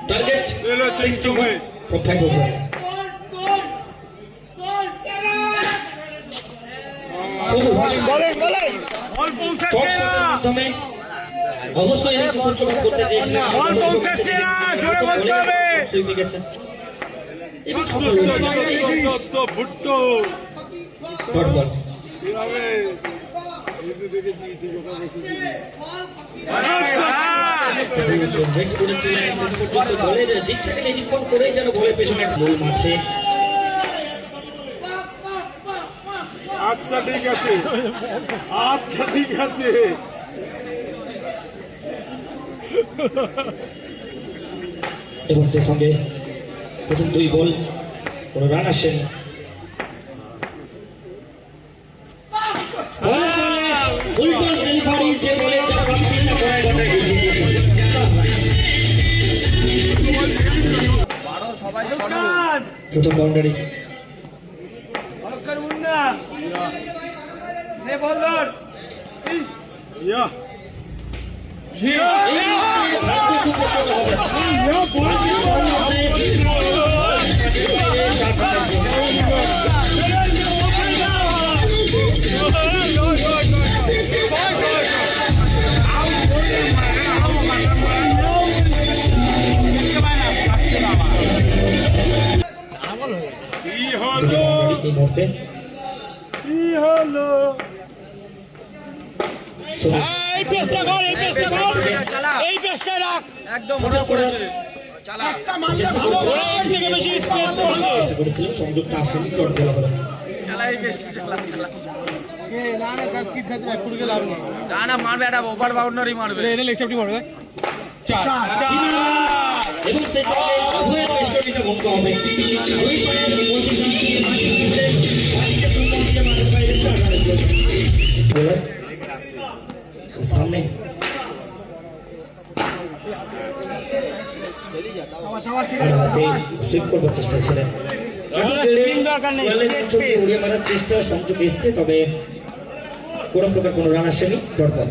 Target 61 from Thank you. অবশ্যই সঞ্চয় করতে চেয়েছিলেন এবং সফল নিরীক্ষণ করেই যেন বলের পেছনে গোল মারছে। আচ্ছা ঠিক আছে, আচ্ছা ঠিক আছে। এবং সেই সঙ্গে প্রথম 2 বল কোনো রান আসেন। প্রথম বাউন্ডারি এই মুহূর্তে সংযোগটা আসেনি মারবে একটা ওভার বাউন্ডারি মারবে এবং সেই সঙ্গে বেষ্টনীটা বন্ধ হবে। সামনে সুইপ করবার চেষ্টা ছিলেন, মারার চেষ্টা, সংযোগ এসছে, তবে কোন প্রকার কোনো রান আসেনি। দরকার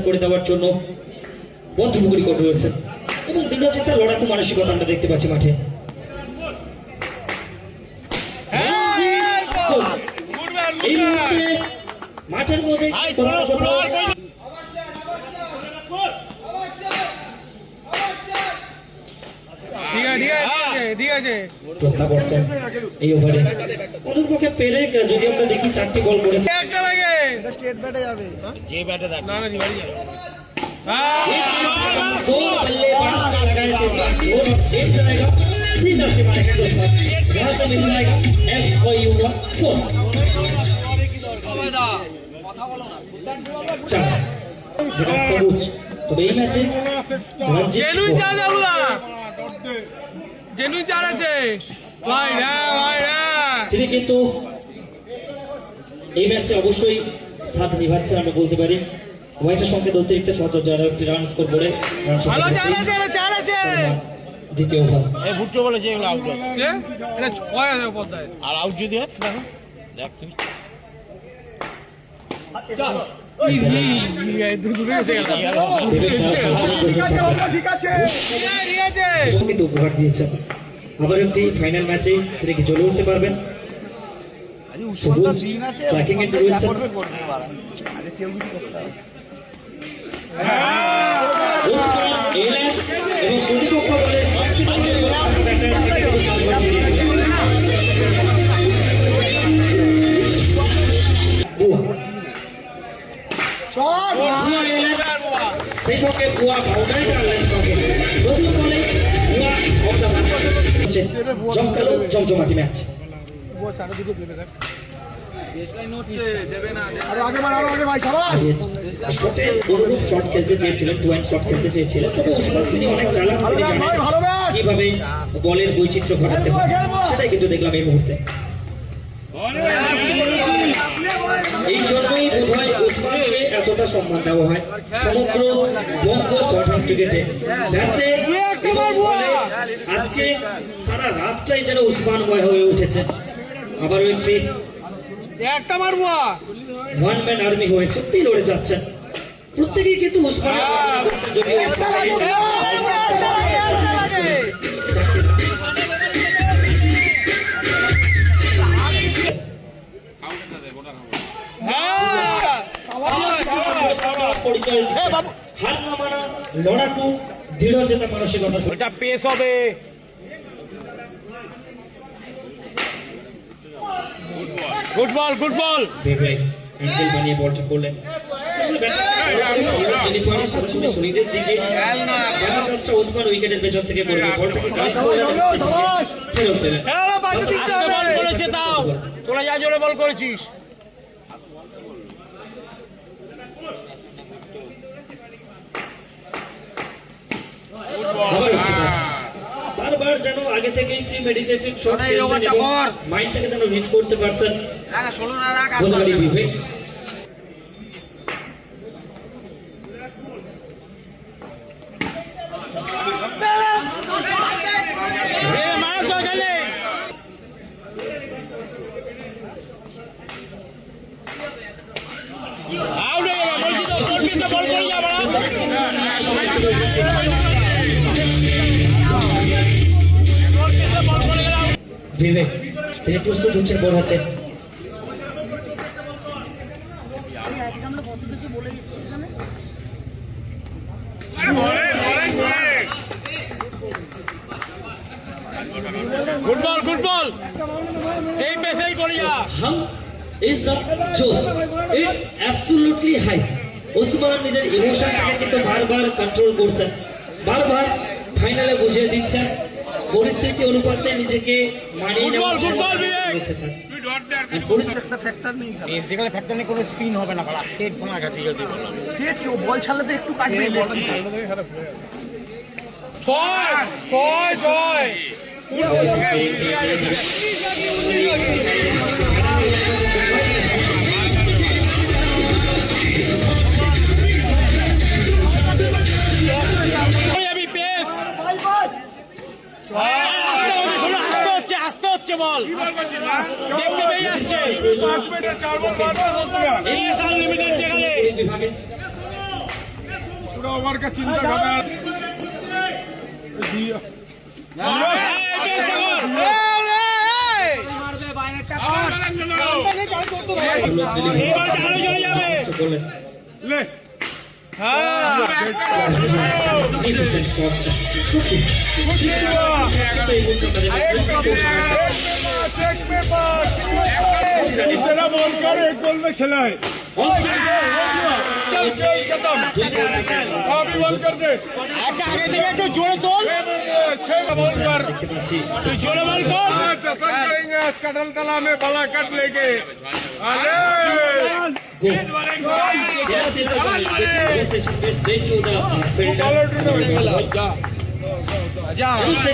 করে দেওয়ার জন্য বদ্ধপুকুরি করে রয়েছে এবং দৃঢ়চিত্তা লড়াকু মানসিকতা আমরা দেখতে পাচ্ছি মাঠে। এই মুহূর্তে মাঠের মধ্যে এই ওভারে অন্ততপক্ষে পেরে যদি আমরা দেখি 4টি বল করে তবে এই ম্যাচে তিনি কিন্তু এই ম্যাচে অবশ্যই সাথ নিভাচ্ছেন আমরা বলতে পারি। হোয়াইটের সংকেত অতিরিক্ত 6 যারা একটি রান স্কোর করে দ্বিতীয় ওভার ভুট্টো বলেছে আউট আর আউট যদি হয় দেখ তুমি উপহার দিয়েছেন। আবার একটি ফাইনাল ম্যাচে তিনি কি চলে উঠতে পারবেন? সেই সঙ্গে বুয়া বাউন্ডারি জমজমাটি ম্যাচ। শট খেলতে চেয়েছিলেন, 2 হ্যান্ড শট খেলতে চেয়েছিলেন, তবে ওই সময় তিনি অনেক চালাক, কিভাবে বলের বৈচিত্র্য ঘটাতে হয় সেটাই কিন্তু দেখলাম এই মুহূর্তে। এই জন্যই বোধহয় ওসমানকে এতটা সম্মান দেওয়া হয় সমগ্র বঙ্গ শর্ট হাউস ক্রিকেটে। ম্যাচে আজকে সারা রাতটাই যেন উসমানময় হয়ে উঠেছে। আবার একটি একটা মারবো ওয়ান ম্যান আর্মি হয়ে সত্যি লড়ে যাচ্ছেন প্রত্যেকেই, কিন্তু উসমান পরিচয় হার না মানা, লড়াকু, দৃঢ় চেতা মানসিকতা। এটা পেস হবে। Good ball, good ball. Vivek angle বানিয়ে বলটা করলেন, শরীরের দিকে উসমান উইকেটের পেছন থেকে পড়বে, বলটাকে ফেরত দিলেন। আস্তে বল করেছে তাও, তোরা যা জোরে বল করেছিস। বারবার যেন আগে থেকেই প্রিমেডিটেটেড শট খেলছেন এবং মাইন্ডটাকে যেন রিড করতে পারছেন বোধহয় বিবেক। বিবেক তিনি প্রস্তুত হচ্ছেন বল হাতে। গুড বল, গুড বল। এই পেসেই করিয়া। How is the choice? It's absolutely high. Osman নিজের ইমোশনটাকে কিন্তু বারবার কন্ট্রোল করছেন, বারবার ফাইনালে বসিয়ে দিচ্ছেন, পরিস্থিতি অনুপাতে নিজেকে মানিয়ে নেওয়ার যেখানে ফ্যাক্টর নেই কোনো স্পিন হবে না, স্টেট বোনা ঘাটি যদি স্টেট বল ছাড়লে তো একটু কাটবে। ছয় ছয় ছয়। আস্তে হচ্ছে বল, দেখতে পেয়ে যাচ্ছে। 5 মিনিটে 4 বল পুরো ওভার का चिंता करना। ले बॉल कर, एक बॉल में खेला है। अभी बॉल कर दे, आगे देखो जोड़े तोल। 6 बॉल कर, जोड़े बॉल कर। चसन करेंगे कटल तला में बला कट लेके। अरे অবশ্যই